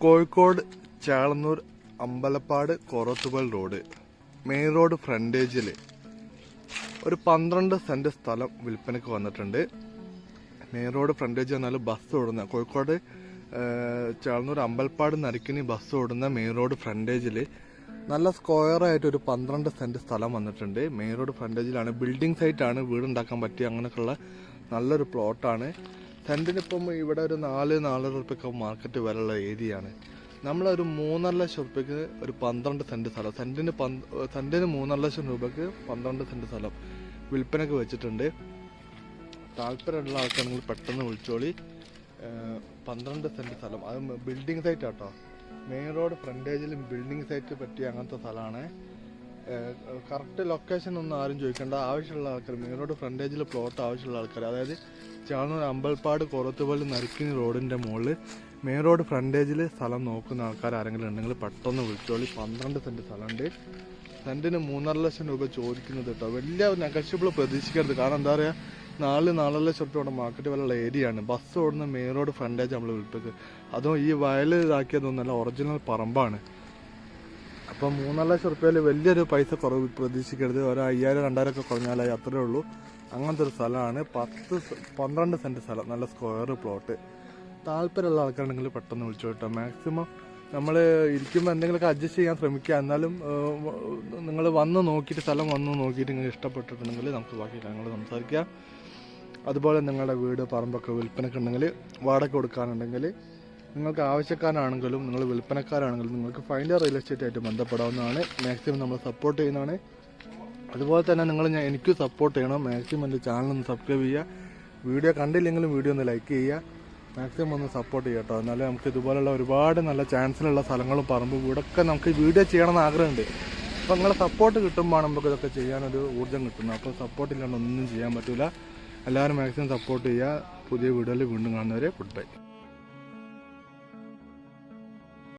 Kozhikode Chelannur Ambalappad Korathupal road main road ഫ്രണ്ടേജിൽ ഒരു 12 cent സ്ഥലം വിൽപ്പനയ്ക്ക് വന്നിട്ടുണ്ട്. മെയിൻ റോഡ് ഫ്രണ്ടേജ് എന്നാൽ ബസ് ഓടുന്ന കോഴിക്കോട് ചേളന്നൂർ അമ്പലപ്പാട് നരിക്കിനി ബസ് ഓടുന്ന മെയിൻ റോഡ് ഫ്രണ്ടേജിൽ നല്ല സ്ക്വയറായിട്ട് ഒരു 12 സെന്റ് സ്ഥലം വന്നിട്ടുണ്ട്. മെയിൻ റോഡ് ഫ്രണ്ടേജിലാണ്, ബിൽഡിംഗ് സൈറ്റാണ്, വീടുണ്ടാക്കാൻ പറ്റിയ അങ്ങനെയൊക്കെയുള്ള നല്ലൊരു പ്ലോട്ടാണ്. സെന്റിനിപ്പം ഇവിടെ ഒരു 4-4.5 റുപ്യക്ക് മാർക്കറ്റ് വിലയുള്ള ഏരിയയാണ്. നമ്മളൊരു 3.5 ലക്ഷം റുപ്യക്ക് ഒരു 12 സെന്റ് സ്ഥലം, സെന്റിന് 3.5 ലക്ഷം രൂപക്ക് 12 സെന്റ് സ്ഥലം വിൽപ്പനക്ക് വെച്ചിട്ടുണ്ട്. താല്പര്യമുള്ള ആൾക്കാണെങ്കിൽ പെട്ടെന്ന് വിളിച്ചോളി. 12 സെന്റ് സ്ഥലം, അത് ബിൽഡിംഗ് സൈറ്റ് ആട്ടോ. മെയിൻ റോഡ് ഫ്രണ്ടേജിലും ബിൽഡിംഗ് സൈറ്റ് പറ്റിയ അങ്ങനത്തെ സ്ഥലമാണ്. കറക്റ്റ് ലൊക്കേഷൻ ഒന്നും ആരും ചോദിക്കേണ്ട. ആവശ്യമുള്ള ആൾക്കാർ മെയിൻ റോഡ് ഫ്രണ്ടേജിൽ പ്ലോട്ട് ആവശ്യമുള്ള ആൾക്കാർ, അതായത് ചേളന്നൂർ അമ്പലപ്പാട് കൊറത്തുപൽ നരിക്കിനി റോഡിൻ്റെ മുകളിൽ മെയിൻ റോഡ് ഫ്രണ്ടേജിൽ സ്ഥലം നോക്കുന്ന ആൾക്കാർ ആരെങ്കിലും ഉണ്ടെങ്കിൽ പെട്ടെന്ന് വിളിച്ചോളി. 12 സെന്റ് സ്ഥലമുണ്ട്. സെന്റിന് 3.5 ലക്ഷം രൂപ ചോദിക്കുന്നത് കേട്ടോ. വലിയ നെഗോഷ്യബിൾ പ്രതീക്ഷിക്കരുത്. കാരണം എന്താ പറയുക, 4-4 ലക്ഷം രൂപയുടെ മാർക്കറ്റ് വിലയുള്ള ഏരിയയാണ്. ബസ് ഓടുന്ന മെയിൻ റോഡ് ഫ്രണ്ടേജ് നമ്മൾ വിൽപ്പത്. അതും ഈ വയൽ ഇതാക്കിയതൊന്നല്ല, ഒറിജിനൽ പറമ്പാണ്. അപ്പം 3.5 ലക്ഷം റുപ്യയിൽ വലിയൊരു പൈസ കുറവ് പ്രതീക്ഷിക്കരുത്. ഒരു 5,000-2,000 ഒക്കെ കുറഞ്ഞാലായി, അത്രേ ഉള്ളൂ. അങ്ങനത്തെ ഒരു സ്ഥലമാണ്. 12 സെന്റ് സ്ഥലം, നല്ല സ്ക്വയർ പ്ലോട്ട്. താല്പര്യമുള്ള ആൾക്കാരുണ്ടെങ്കിൽ പെട്ടെന്ന് വിളിച്ചു കേട്ടോ. മാക്സിമം നമ്മൾ ഇരിക്കുമ്പോൾ എന്തെങ്കിലുമൊക്കെ അഡ്ജസ്റ്റ് ചെയ്യാൻ ശ്രമിക്കുക. എന്നാലും നിങ്ങൾ വന്ന് നോക്കിയിട്ട്, സ്ഥലം വന്ന് നോക്കിയിട്ട് നിങ്ങൾക്ക് ഇഷ്ടപ്പെട്ടിട്ടുണ്ടെങ്കിൽ നമുക്ക് ബാക്കി കാര്യങ്ങൾ സംസാരിക്കാം. അതുപോലെ നിങ്ങളുടെ വീട് പറമ്പൊക്കെ വിൽപ്പനക്കുണ്ടെങ്കിൽ, വാടക കൊടുക്കാനുണ്ടെങ്കിൽ, നിങ്ങൾക്ക് ആവശ്യക്കാരാണെങ്കിലും നിങ്ങൾ വിൽപ്പനക്കാരാണെങ്കിലും നിങ്ങൾക്ക് ഫൈൻഡർ റിയൽ എസ്റ്റേറ്റ് ആയിട്ട് ബന്ധപ്പെടാവുന്നതാണ്. മാക്സിമം നമ്മൾ സപ്പോർട്ട് ചെയ്യുന്നതാണ്. അതുപോലെ തന്നെ നിങ്ങൾ എനിക്ക് സപ്പോർട്ട് ചെയ്യണം. മാക്സിമം എൻ്റെ ചാനലൊന്ന് സബ്സ്ക്രൈബ് ചെയ്യുക. വീഡിയോ കണ്ടില്ലെങ്കിലും വീഡിയോ ഒന്ന് ലൈക്ക് ചെയ്യുക. മാക്സിമം ഒന്ന് സപ്പോർട്ട് ചെയ്യുക കേട്ടോ. എന്നാലും നമുക്ക് ഇതുപോലുള്ള ഒരുപാട് നല്ല ചാൻസിലുള്ള സ്ഥലങ്ങളും പറമ്പ് വീടൊക്കെ നമുക്ക് വീഡിയോ ചെയ്യണമെന്ന് ആഗ്രഹമുണ്ട്. അപ്പോൾ നിങ്ങളെ സപ്പോർട്ട് കിട്ടുമ്പോൾ നമുക്ക് ഇതൊക്കെ ചെയ്യാനൊരു ഊർജ്ജം കിട്ടുന്നു. അപ്പോൾ സപ്പോർട്ട് ഇല്ലാണ്ട് ഒന്നും ചെയ്യാൻ പറ്റില്ല. എല്ലാവരും മാക്സിമം സപ്പോർട്ട് ചെയ്യുക. പുതിയ വീഡിയോയിൽ വീണ്ടും കാണുന്നവരെ ഗുഡ് ബൈ.